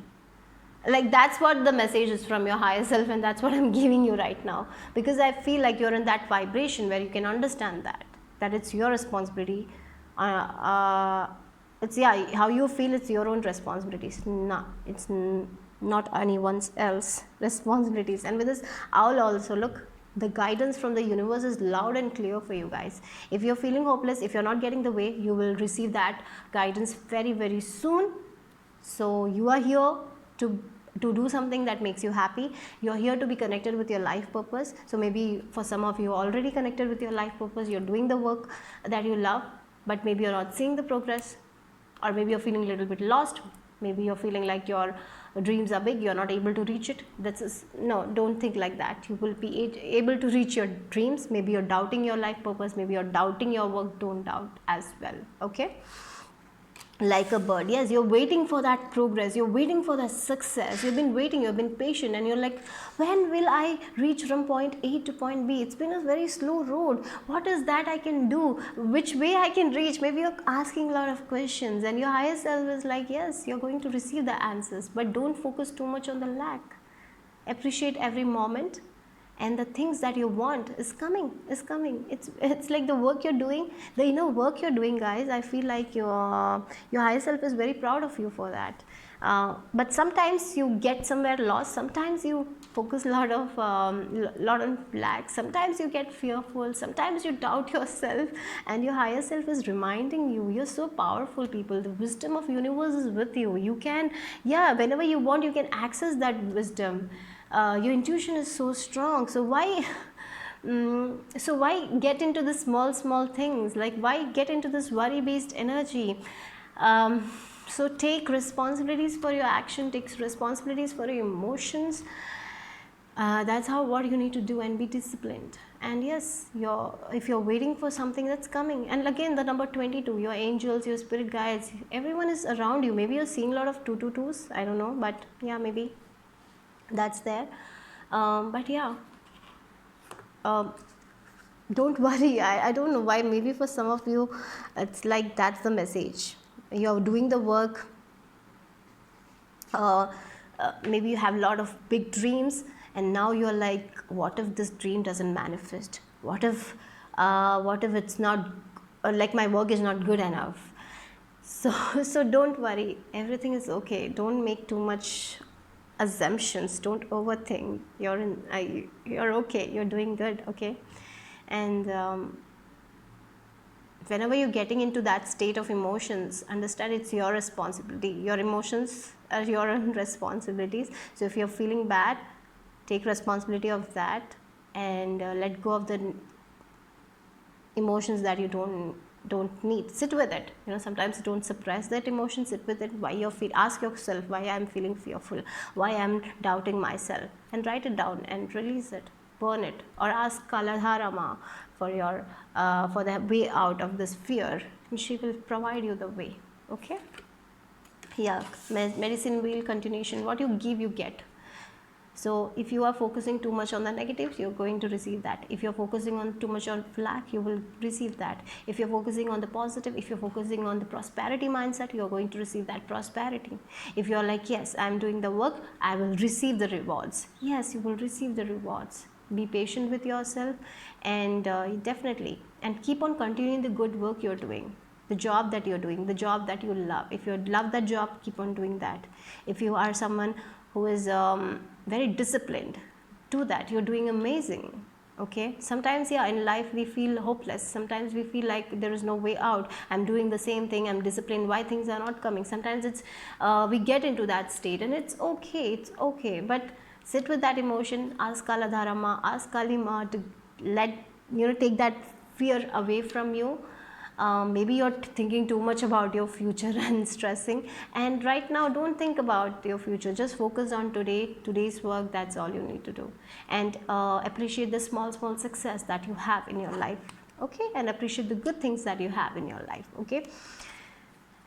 Like, that's what the message is from your higher self, and that's what I'm giving you right now, because I feel like you're in that vibration where you can understand that it's your responsibility. It's how you feel, it's your own responsibilities. It's not anyone else's responsibilities. And with this, I'll also look, the guidance from the universe is loud and clear for you guys. If you're feeling hopeless, if you're not getting the way, you will receive that guidance very soon. So you are here to do something that makes you happy. You're here to be connected with your life purpose. So maybe for some of you already connected with your life purpose, you're doing the work that you love, but maybe you're not seeing the progress, or maybe you're feeling a little bit lost. Maybe you're feeling like your dreams are big, you're not able to reach it. No, don't think like that. You will be able to reach your dreams. Maybe you're doubting your life purpose, maybe you're doubting your work. Don't doubt as well, okay? Like a bird, yes, you're waiting for that progress, you're waiting for that success, you've been waiting, you've been patient, and you're like, when will I reach from point A to point B? It's been a very slow road. What is that I can do? Which way I can reach? Maybe you're asking a lot of questions, and your higher self is like, yes, you're going to receive the answers, but don't focus too much on the lack. Appreciate every moment, and the things that you want is coming. It's like the work you're doing, the inner work you're doing, guys. I feel like your higher self is very proud of you for that. But sometimes you get somewhere lost. Sometimes you focus a lot on lack. Sometimes you get fearful. Sometimes you doubt yourself, and your higher self is reminding you, you're so powerful, people. The wisdom of universe is with you. You can, whenever you want, you can access that wisdom. Your intuition is so strong. So why get into the small things? Like, why get into this worry based energy? So take responsibilities for your action, take responsibilities for your emotions. That's what you need to do, and be disciplined. And yes, if you're waiting for something that's coming, and again the number 22, your angels, your spirit guides, everyone is around you. Maybe you're seeing a lot of 222s, I don't know, but yeah, maybe that's there. But yeah, don't worry. I don't know why. Maybe for some of you it's like that's the message. You're doing the work. Maybe you have a lot of big dreams, and now you're like, what if this dream doesn't manifest? What if it's not, like, my work is not good enough? So don't worry, everything is okay. Don't make too much assumptions, don't overthink. You're okay, you're doing good, okay? And whenever you're getting into that state of emotions, understand it's your responsibility. Your emotions are your own responsibilities. So if you're feeling bad, take responsibility of that, and let go of the emotions that you don't don't need. Sit with it. Sometimes don't suppress that emotion. Sit with it. Why you feel. Ask yourself why I'm feeling fearful, why I'm doubting myself, and write it down and release it. Burn it, or ask Kaladharama for your for the way out of this fear, and she will provide you the way. Okay. Yeah, medicine wheel continuation. What you give, you get. So if you are focusing too much on the negatives, you're going to receive that. If you're focusing on too much on lack, you will receive that. If you're focusing on the positive, if you're focusing on the prosperity mindset, you're going to receive that prosperity. If you're like, yes, I'm doing the work, I will receive the rewards. Yes, you will receive the rewards. Be patient with yourself, and definitely, and keep on continuing the good work you're doing. The job that you're doing, the job that you love. If you love that job, keep on doing that. If you are someone who is very disciplined, do that. You're doing amazing. Okay, sometimes in life we feel hopeless. Sometimes we feel like there is no way out. I'm doing the same thing, I'm disciplined, why things are not coming. Sometimes it's we get into that state, and it's okay, but sit with that emotion. Ask Kaladharama, ask Kalima to take that fear away from you. Maybe you're thinking too much about your future and stressing, and right now don't think about your future. Just focus on today's work. That's all you need to do, and appreciate the small success that you have in your life. Okay, and appreciate the good things that you have in your life. Okay,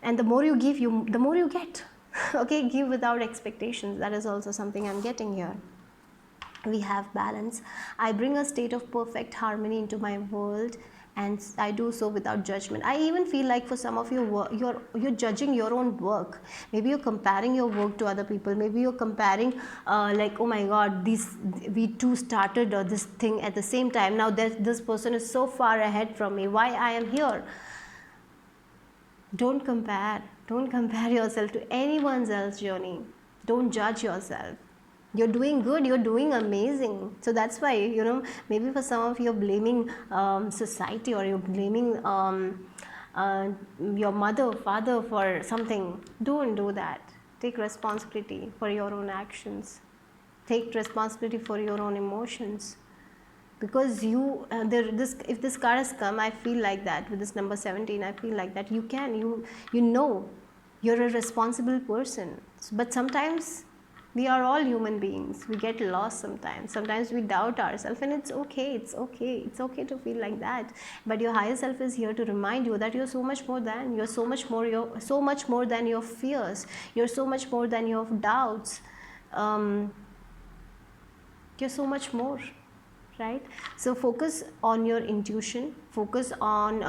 and the more you give, the more you get. Okay, give without expectations. That is also something I'm getting here. We have balance. I bring a state of perfect harmony into my world, and I do so without judgment. I even feel like for some of you, you're judging your own work. Maybe you're comparing your work to other people. Maybe you're comparing like, oh my god, we two started this thing at the same time. Now this person is so far ahead from me. Why I am here? Don't compare yourself to anyone else's journey. Don't judge yourself. You're doing good, you're doing amazing. So that's why, maybe for some of you, you're blaming society, or you're blaming your mother, father for something. Don't do that. Take responsibility for your own actions. Take responsibility for your own emotions. Because if this card has come, I feel like that with this number 17, I feel like that you you're a responsible person. But sometimes we are all human beings. We get lost sometimes. Sometimes we doubt ourselves, and it's okay to feel like that. But your higher self is here to remind you that you're so much more than, you're so much more than your fears. You're so much more than your doubts. You're so much more. Right? So focus on your intuition, focus on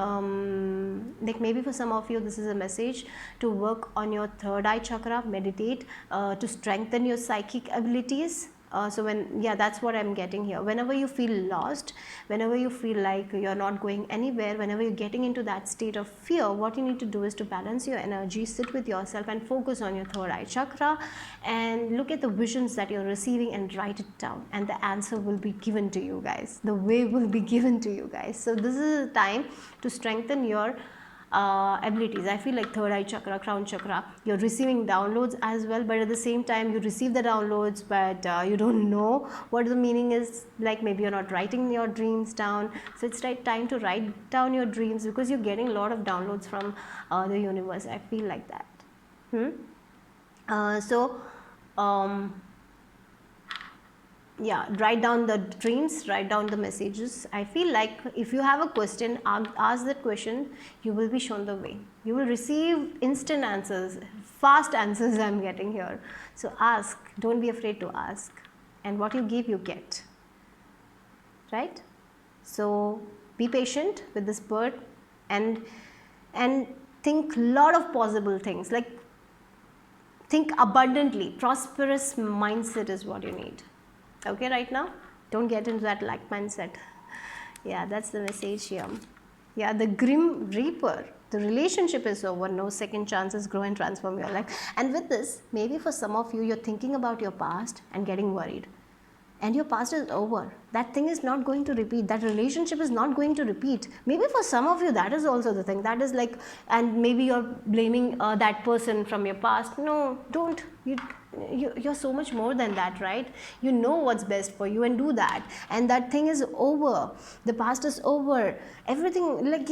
like maybe for some of you this is a message to work on your third eye chakra, meditate to strengthen your psychic abilities. That's what I'm getting here. Whenever you feel lost, whenever you feel like you're not going anywhere, whenever you're getting into that state of fear, what you need to do is to balance your energy, sit with yourself and focus on your third eye chakra, and look at the visions that you're receiving and write it down, and the answer will be given to you guys. The way will be given to you guys. So this is a time to strengthen your abilities. I feel like third eye chakra, crown chakra, you're receiving downloads as well, but at the same time you receive the downloads, but you don't know what the meaning is. Like maybe you're not writing your dreams down. So it's time to write down your dreams, because you're getting a lot of downloads from the universe. I feel like that. Write down the dreams, write down the messages. I feel like if you have a question, ask that question, you will be shown the way. You will receive instant answers, fast answers I'm getting here. So ask, don't be afraid to ask. And what you give, you get. Right? So be patient with this bird, and think a lot of possible things. Like think abundantly. Prosperous mindset is what you need. Okay, right now, don't get into that lack mindset. Yeah, that's the message here. Yeah, the Grim Reaper. The relationship is over. No second chances. Grow and transform your life. And with this, maybe for some of you, you're thinking about your past and getting worried. And your past is over. That thing is not going to repeat. That relationship is not going to repeat. Maybe for some of you, that is also the thing. That is like, and maybe you're blaming that person from your past. No, don't. You're so much more than that, right? You know what's best for you, and do that. And that thing is over. The past is over. Everything, like,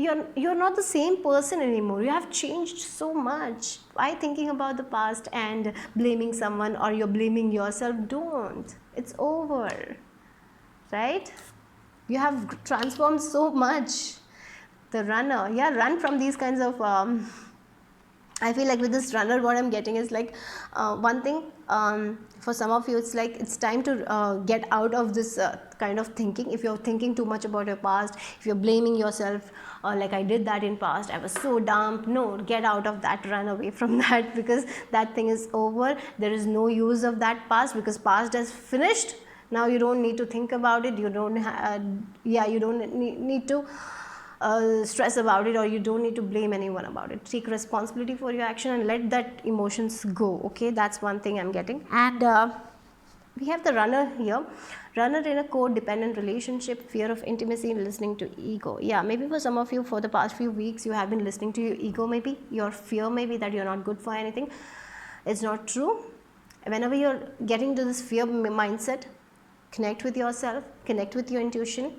you're not the same person anymore. You have changed so much. Why thinking about the past and blaming someone, or you're blaming yourself? Don't. It's over, right? You have transformed so much. The runner, yeah, run from these kinds of I feel like with this runner, what I'm getting is like one thing, for some of you, it's like it's time to get out of this kind of thinking. If you're thinking too much about your past, if you're blaming yourself, like I did that in past, I was so dumb. No, get out of that, run away from that, because that thing is over. There is no use of that past, because past has finished. Now you don't need to think about it. You don't, you don't need to stress about it, or you don't need to blame anyone about it. Take responsibility for your action and let that emotions go. Okay, that's one thing I'm getting. And we have the runner here. Runner in a codependent relationship, fear of intimacy, listening to ego. Yeah, maybe for some of you, for the past few weeks, you have been listening to your ego, maybe your fear, maybe that you're not good for anything. It's not true. Whenever you're getting to this fear mindset, connect with yourself, connect with your intuition.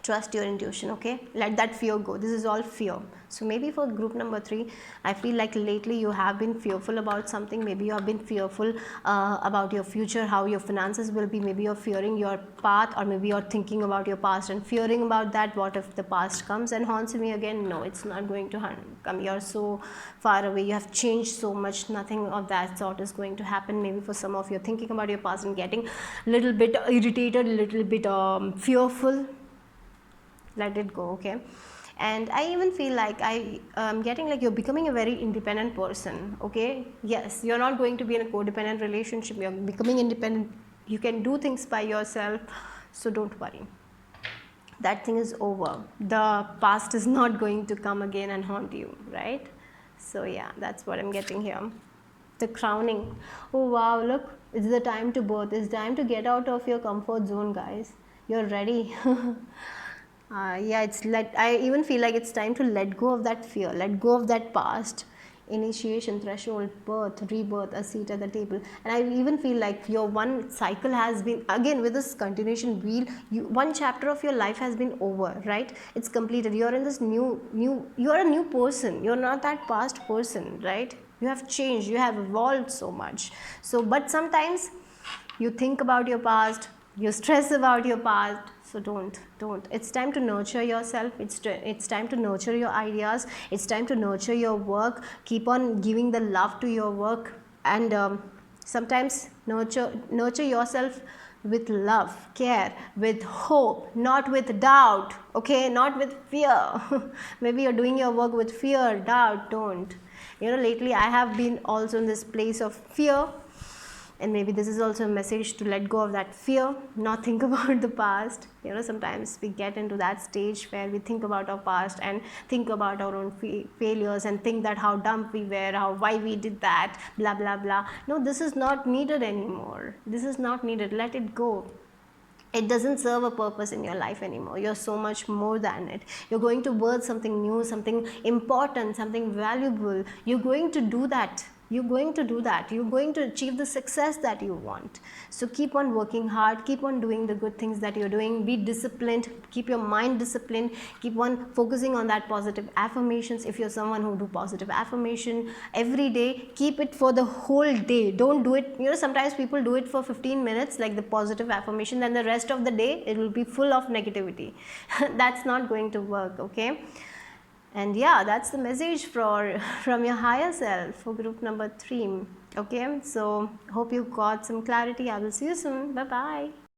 Trust your intuition, okay? Let that fear go. This is all fear. So maybe for group number 3, I feel like lately you have been fearful about something. Maybe you have been fearful about your future, how your finances will be. Maybe you're fearing your path, or maybe you're thinking about your past and fearing about that. What if the past comes and haunts me again? No, it's not going to come. You're so far away. You have changed so much. Nothing of that sort is going to happen. Maybe for some of you, thinking about your past and getting a little bit irritated, a little bit fearful. Let it go, okay? And I even feel like I'm getting like you're becoming a very independent person, okay? Yes, you're not going to be in a codependent relationship. You're becoming independent. You can do things by yourself, so don't worry. That thing is over. The past is not going to come again and haunt you, right? So yeah, that's what I'm getting here. The crowning. Oh wow, look, it's the time to birth. It's time to get out of your comfort zone, guys. You're ready. Yeah, I even feel like it's time to let go of that fear, let go of that past. Initiation, threshold, birth, rebirth, a seat at the table. And I even feel like your one cycle has been, again with this continuation wheel, one chapter of your life has been over, right? It's completed. You're in this you're a new person. You're not that past person, right? You have changed, you have evolved so much. So, but sometimes you think about your past, you stress about your past. So don't. It's time to nurture yourself. It's time to nurture your ideas. It's time to nurture your work. Keep on giving the love to your work, and sometimes nurture yourself with love, care, with hope, not with doubt. Okay, not with fear. Maybe you're doing your work with fear, doubt. Don't. Lately I have been also in this place of fear. And maybe this is also a message to let go of that fear, not think about the past. Sometimes we get into that stage where we think about our past and think about our own failures and think that how dumb we were, why we did that, blah, blah, blah. No, this is not needed anymore. This is not needed. Let it go. It doesn't serve a purpose in your life anymore. You're so much more than it. You're going to birth something new, something important, something valuable. You're going to do that. You're going to do that. You're going to achieve the success that you want. So keep on working hard. Keep on doing the good things that you're doing. Be disciplined. Keep your mind disciplined. Keep on focusing on that positive affirmations. If you're someone who do positive affirmation every day, keep it for the whole day. Don't do it. Sometimes people do it for 15 minutes, like the positive affirmation. Then the rest of the day, it will be full of negativity. That's not going to work, okay? And yeah, that's the message from your higher self for group number 3. Okay, so hope you got some clarity. I will see you soon. Bye bye.